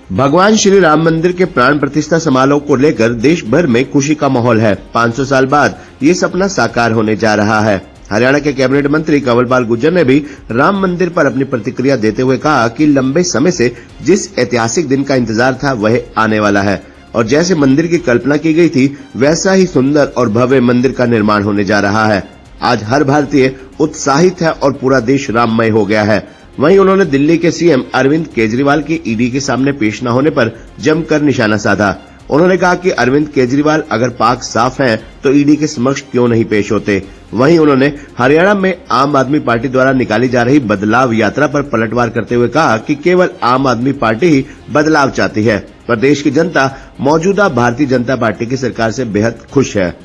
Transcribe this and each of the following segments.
भगवान श्री राम मंदिर के प्राण प्रतिष्ठा समारोह को लेकर देश भर में खुशी का माहौल है। 500 साल बाद ये सपना साकार होने जा रहा है। हरियाणा के कैबिनेट मंत्री कंवरपाल गुर्जर ने भी राम मंदिर पर अपनी प्रतिक्रिया देते हुए कहा कि लंबे समय से जिस ऐतिहासिक दिन का इंतजार था वह आने वाला है और जैसे मंदिर की कल्पना की गई थी वैसा ही सुंदर और भव्य मंदिर का निर्माण होने जा रहा है। आज हर भारतीय उत्साहित है और पूरा देश राममय हो गया है। वहीं उन्होंने दिल्ली के सीएम अरविंद केजरीवाल की ईडी के सामने पेश न होने पर जमकर निशाना साधा। उन्होंने कहा कि अरविंद केजरीवाल अगर पाक साफ हैं तो ईडी के समक्ष क्यों नहीं पेश होते। वहीं उन्होंने हरियाणा में आम आदमी पार्टी द्वारा निकाली जा रही बदलाव यात्रा पर पलटवार करते हुए कहा कि केवल आम आदमी पार्टी ही बदलाव चाहती है। प्रदेश की जनता मौजूदा भारतीय जनता पार्टी की सरकार से बेहद खुश है।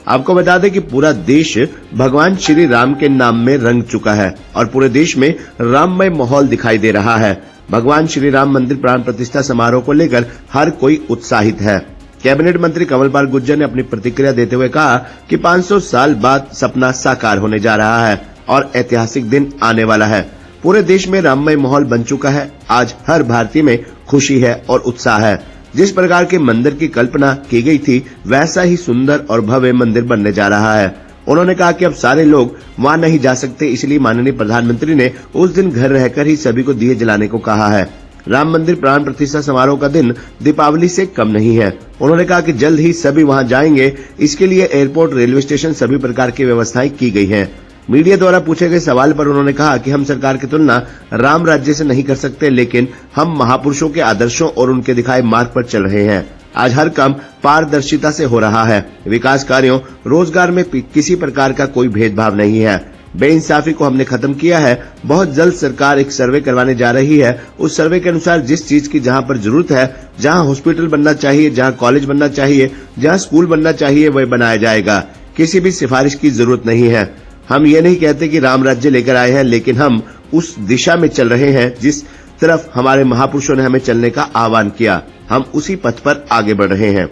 आपको बता दें कि पूरा देश भगवान श्री राम के नाम में रंग चुका है और पूरे देश में राममय माहौल दिखाई दे रहा है। भगवान श्री राम मंदिर प्राण प्रतिष्ठा समारोह को लेकर हर कोई उत्साहित है। कैबिनेट मंत्री कंवरपाल गुर्जर ने अपनी प्रतिक्रिया देते हुए कहा कि 500 साल बाद सपना साकार होने जा रहा है और ऐतिहासिक दिन आने वाला है। पूरे देश में राममय माहौल बन चुका है। आज हर भारतीय में खुशी है और उत्साह है। जिस प्रकार के मंदिर की कल्पना की गई थी वैसा ही सुंदर और भव्य मंदिर बनने जा रहा है। उन्होंने कहा कि अब सारे लोग वहां नहीं जा सकते, इसलिए माननीय प्रधानमंत्री ने उस दिन घर रहकर ही सभी को दिए जलाने को कहा है। राम मंदिर प्राण प्रतिष्ठा समारोह का दिन दीपावली से कम नहीं है। उन्होंने कहा कि जल्द ही सभी वहां जाएंगे। इसके लिए एयरपोर्ट, रेलवे स्टेशन सभी प्रकार की व्यवस्थाएं की गई हैं। मीडिया द्वारा पूछे गए सवाल पर उन्होंने कहा कि हम सरकार की तुलना राम राज्य से नहीं कर सकते, लेकिन हम महापुरुषों के आदर्शों और उनके दिखाए मार्ग पर चल रहे हैं। आज हर काम पारदर्शिता से हो रहा है। विकास कार्यों, रोजगार में किसी प्रकार का कोई भेदभाव नहीं है। बेइंसाफी को हमने खत्म किया है। बहुत जल्द सरकार एक सर्वे करवाने जा रही है। उस सर्वे के अनुसार जिस चीज की जहां पर जरूरत है, जहां हॉस्पिटल बनना चाहिए, जहां कॉलेज बनना चाहिए, जहां स्कूल बनना चाहिए, वह बनाया जाएगा। किसी भी सिफारिश की जरूरत नहीं है। हम ये नहीं कहते कि राम राज्य लेकर आए हैं, लेकिन हम उस दिशा में चल रहे हैं जिस तरफ हमारे महापुरुषों ने हमें चलने का आह्वान किया। हम उसी पथ पर आगे बढ़ रहे हैं।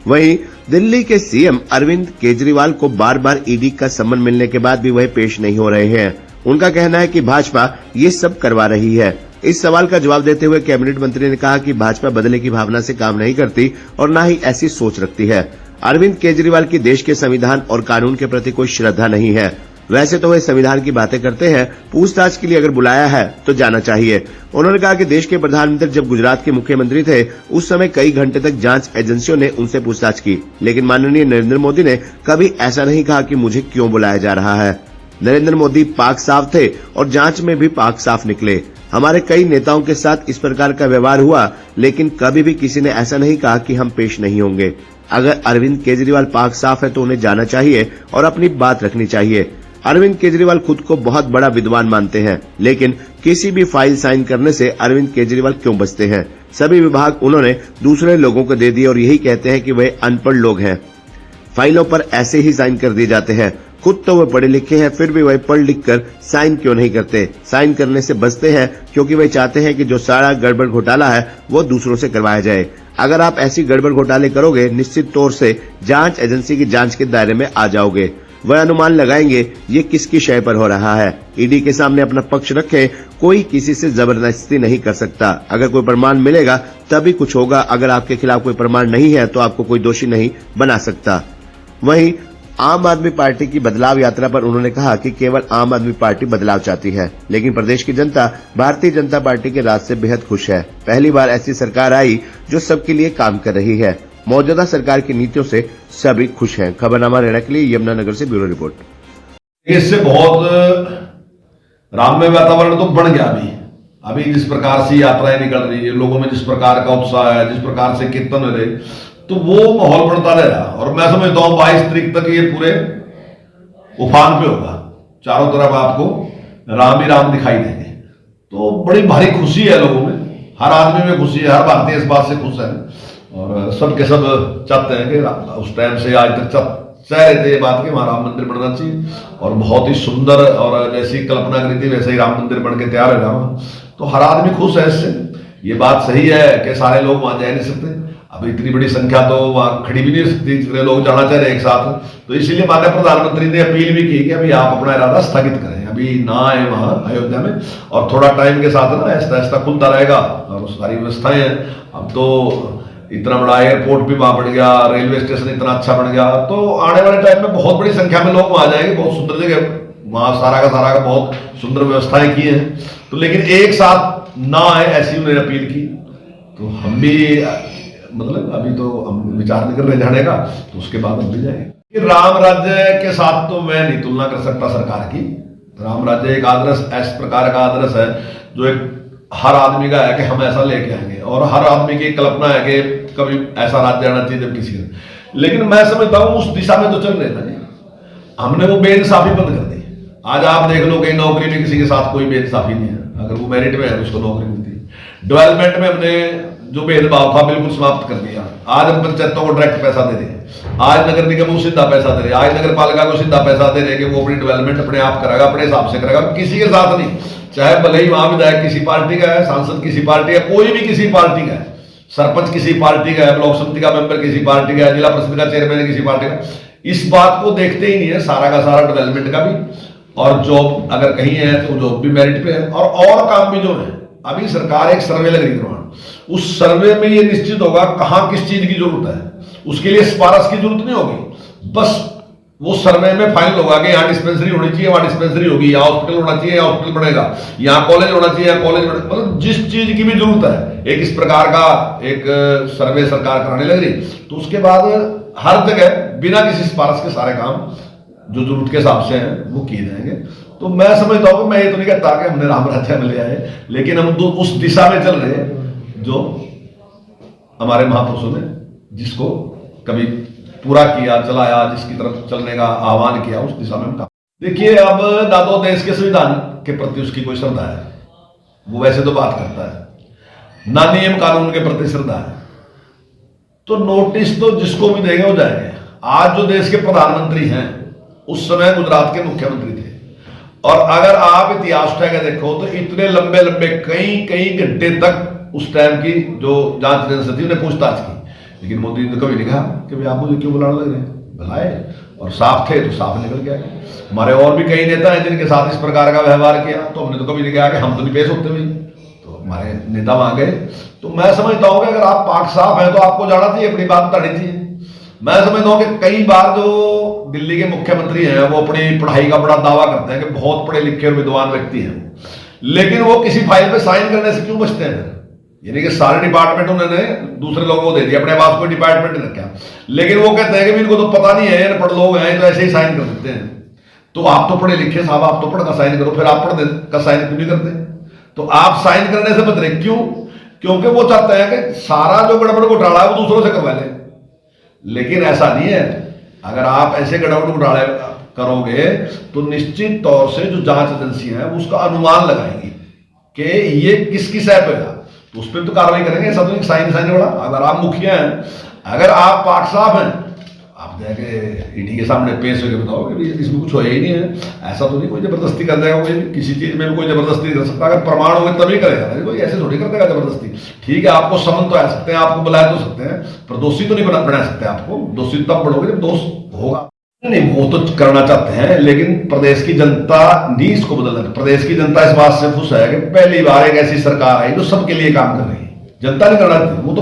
वहीं दिल्ली के सीएम अरविंद केजरीवाल को बार बार ईडी का सम्मन मिलने के बाद भी वह पेश नहीं हो रहे हैं। उनका कहना है कि भाजपा ये सब करवा रही है। इस सवाल का जवाब देते हुए कैबिनेट मंत्री ने कहा कि भाजपा बदले की भावना से काम नहीं करती और न ही ऐसी सोच रखती है। अरविंद केजरीवाल की देश के संविधान और कानून के प्रति कोई श्रद्धा नहीं है। वैसे तो वे संविधान की बातें करते हैं। पूछताछ के लिए अगर बुलाया है तो जाना चाहिए। उन्होंने कहा कि देश के प्रधानमंत्री जब गुजरात के मुख्यमंत्री थे उस समय कई घंटे तक जांच एजेंसियों ने उनसे पूछताछ की, लेकिन माननीय नरेंद्र मोदी ने कभी ऐसा नहीं कहा कि मुझे क्यों बुलाया जा रहा है। नरेंद्र मोदी पाक साफ थे और जांच में भी पाक साफ निकले। हमारे कई नेताओं के साथ इस प्रकार का व्यवहार हुआ, लेकिन कभी भी किसी ने ऐसा नहीं कहा कि हम पेश नहीं होंगे। अगर अरविंद केजरीवाल पाक साफ है तो उन्हें जाना चाहिए और अपनी बात रखनी चाहिए। अरविंद केजरीवाल खुद को बहुत बड़ा विद्वान मानते हैं, लेकिन किसी भी फाइल साइन करने से अरविंद केजरीवाल क्यों बचते हैं? सभी विभाग उन्होंने दूसरे लोगों को दे दिए और यही कहते हैं कि वे अनपढ़ लोग हैं। फाइलों पर ऐसे ही साइन कर दिए जाते हैं। खुद तो वे पढ़े लिखे हैं, फिर भी वह पढ़ लिख कर साइन क्यों नहीं करते? साइन करने से बचते हैं क्योंकि वे चाहते हैं कि जो सारा गड़बड़ घोटाला है वो दूसरों से करवाया जाए। अगर आप ऐसी गड़बड़ घोटाले करोगे, निश्चित तौर से जांच एजेंसी की जांच के दायरे में आ जाओगे। वह अनुमान लगाएंगे ये किसकी शय पर हो रहा है। ईडी के सामने अपना पक्ष रखें। कोई किसी से जबरदस्ती नहीं कर सकता। अगर कोई प्रमाण मिलेगा तभी कुछ होगा। अगर आपके खिलाफ कोई प्रमाण नहीं है तो आपको कोई दोषी नहीं बना सकता। वहीं आम आदमी पार्टी की बदलाव यात्रा पर उन्होंने कहा कि केवल आम आदमी पार्टी बदलाव चाहती है, लेकिन प्रदेश की जनता भारतीय जनता पार्टी के राज से बेहद खुश है। पहली बार ऐसी सरकार आई जो सबके लिए काम कर रही है। मौजूदा सरकार की नीतियों से सभी खुश हैं। खबरनामा हरियाणा के लिए यमुनानगर से ब्यूरो रिपोर्ट। इससे बहुत राममय वातावरण तो बढ़ गया। अभी जिस प्रकार से यात्राएं निकल रही है, लोगों में जिस प्रकार का उत्साह है, जिस प्रकार से कीर्तन हो रहे, तो वो माहौल बढ़ता रहेगा। और मैं समझता हूं 22 तारीख तक ये पूरे उफान पे होगा। चारों तरफ आपको राम ही राम दिखाई देंगे। तो बड़ी भारी खुशी है लोगों में, हर आदमी में खुशी है, हर भारतीय इस बात से खुश है और सब के सब चाहते हैं कि उस टाइम से आज तक चाह रहे थे ये बात कि वहां राम मंदिर बनना चाहिए और बहुत ही सुंदर और जैसी कल्पना करी थी वैसे ही राम मंदिर बन के तैयार होगा। तो हर आदमी खुश है इससे। ये बात सही है कि सारे लोग वहां जा नहीं सकते। अब इतनी बड़ी संख्या तो वहां खड़ी भी नहीं हो सकती, जितने लोग जाना चाह रहे एक साथ। तो इसीलिए माननीय प्रधानमंत्री ने अपील भी की कि अभी आप अपना इरादा स्थगित करें। अभी ना आए वहां अयोध्या में, और थोड़ा टाइम के साथ ना ऐसा ऐसा खुलता रहेगा और सारी व्यवस्थाएं हैं। अब तो इतना बड़ा एयरपोर्ट भी वहां बन गया, रेलवे स्टेशन इतना अच्छा बन गया, तो आने वाले टाइम में बहुत बड़ी संख्या में लोग वहां जाएंगे। बहुत सुंदर जगह वहां, सारा का बहुत सुंदर व्यवस्थाएं की हैं। तो लेकिन एक साथ ना आए ऐसी उन्होंने अपील की। तो हम भी मतलब अभी तो हम विचार नहीं कर रहे जाने का, तो उसके बाद हम भी जाएंगे। राम राज्य के साथ तो मैं नहीं तुलना कर सकता सरकार की। राम राज्य एक आदर्श, इस प्रकार का आदर्श है जो एक हर आदमी का है कि हम ऐसा लेके आएंगे, और हर आदमी की कल्पना है कि कभी ऐसा राज्य आना चाहिए जब किसी का। लेकिन मैं समझता हूं उस दिशा में तो चल रहे ना जी, हमने वो बेइंसाफी बंद कर दी। आज आप देख लो कि नौकरी में किसी के साथ कोई बेइंसाफी नहीं है, अगर वो मेरिट में है तो उसको नौकरी मिलती है। डेवलपमेंट में हमने जो भेदभाव था बिल्कुल समाप्त कर दिया। आज हम पंचायतों को डायरेक्ट पैसा दे रहे हैं, आज नगर निगम को सीधा पैसा दे रहे हैं, आज नगर पालिका को सीधा पैसा दे रहे हैं कि वो अपनी डेवलपमेंट अपने आप करेगा, अपने हिसाब से करेगा, किसी के साथ नहीं। चाहे भले ही वहां विधायक किसी पार्टी का है, सांसद किसी पार्टी का, कोई भी किसी पार्टी का है, सरपंच किसी पार्टी का है, ब्लॉक समिति का मेंबर किसी पार्टी का है, जिला परिषद का चेयरमैन किसी पार्टी का, इस बात को देखते ही नहीं है। सारा का सारा डेवलपमेंट का भी, और जॉब अगर कहीं है तो जॉब भी मेरिट पे है, और काम भी जो है। अभी सरकार एक सर्वे लग रही है, उस सर्वे में ये निश्चित होगा कहां किस चीज की जरूरत है। उसके लिए सिफारिश की जरूरत नहीं होगी, बस वो सर्वे में फाइनल होगा कि यहाँ डिस्पेंसरी होनी चाहिए, वहां डिस्पेंसरी होगी, यहाँ हॉस्पिटल होना चाहिए, यहाँ हॉस्पिटल बनेगा, यहाँ कॉलेज होना चाहिए, यहाँ कॉलेज बनेगा। मतलब जिस चीज की भी जरूरत है, एक इस प्रकार का एक सर्वे सरकार कराने लग रही, तो उसके बाद हर जगह बिना किसी सिफारिश के सारे काम जो जरूरत के हिसाब से हैं वो किए जाएंगे। तो मैं समझता हूं कि मैं ये तो नहीं कहता कि हमने राम राज्य में ले आए, लेकिन हम उस दिशा में चल रहे हैं जो हमारे महापुरुषों ने जिसको कभी पूरा किया, चलाया, जिसकी तरफ चलने का आह्वान किया, उस दिशा में हम काम। देखिए, अब ना तो देश के संविधान के प्रति उसकी कोई श्रद्धा है, वो वैसे तो बात करता है, ना नियम कानून के प्रति श्रद्धा है, तो नोटिस तो जिसको भी देंगे वो जाएंगे। आज जो देश के प्रधानमंत्री हैं उस समय गुजरात के मुख्यमंत्री थे, और अगर आप इतिहास उठा के देखो तो इतने लंबे लंबे कई घंटे तक उस टाइम की जो जांच एजेंसी थी उन्हें पूछताछ की, लेकिन मोदी ने कभी नहीं कहा कि भाई आप मुझे क्यों बुलाने लग रहे हैं। बुलाए और साफ थे तो साफ निकल गया। हमारे और भी कई नेता हैं जिनके साथ इस प्रकार का व्यवहार किया, तो हमने तो कभी नहीं कहा कि हम तो नहीं पेश होते भाई, तो हमारे नेता वहां गए। तो मैं समझता हूं कि अगर आप पाक साफ हैं तो आपको जाना चाहिए, अपनी बात बतानी चाहिए। मैं समझता हूं कि कई बार जो दिल्ली के मुख्यमंत्री हैं वो अपनी पढ़ाई का बड़ा दावा करते हैं कि बहुत पढ़े लिखे और विद्वान व्यक्ति हैं, लेकिन वो किसी फाइल पे साइन करने से क्यों बचते हैं? यानी कि सारे डिपार्टमेंट उन्होंने दूसरे लोगों को दे दिया, अपने पास कोई डिपार्टमेंट नहीं रखा, लेकिन वो कहते हैं कि इनको तो पता नहीं है, पढ़ लोग हैं तो ऐसे ही साइन कर देते हैं। तो आप तो पढ़े लिखे साहब, आप तो पढ़ का साइन करो, फिर आप पढ़ का साइन क्यों नहीं करते? तो आप साइन करने से बच रहे क्यों? क्योंकि वो चाहते हैं कि सारा जो गड़बड़ घोटाला है वो दूसरों से करवा ले। लेकिन ऐसा नहीं है, अगर आप ऐसे गड़बड़ घोटाले करोगे तो निश्चित तौर से जो जांच एजेंसी है उसका अनुमान लगाएंगी कि ये किसकी सह पे है, तो उस पर तो कार्रवाई करेंगे। ऐसा तो साइन वाला, अगर आप मुखिया हैं, अगर आप पाक साफ हैं, आप जाके ईडी के सामने पेश होकर बताओ कि इसमें कुछ होया ही नहीं है। ऐसा तो नहीं कोई जबरदस्ती कर देगा, कोई किसी चीज में भी कोई जबरदस्ती नहीं कर सकता। अगर प्रमाण होंगे तभी करेगा, कोई ऐसे थोड़ी कर देगा जबरदस्ती। ठीक है, आपको समन तो आ सकते हैं, आपको बुलाया तो सकते हैं, पर दोषी तो नहीं बना सकते। आपको दोषी तब बढ़ोगे जब दोष होगा। नहीं, वो तो करना चाहते हैं, लेकिन प्रदेश की जनता नहीं इसको बदलना। प्रदेश की जनता इस बात से खुश है कि पहली बार एक ऐसी सरकार आई जो सबके लिए काम कर रही है। जनता नहीं करना चाहती, वो तो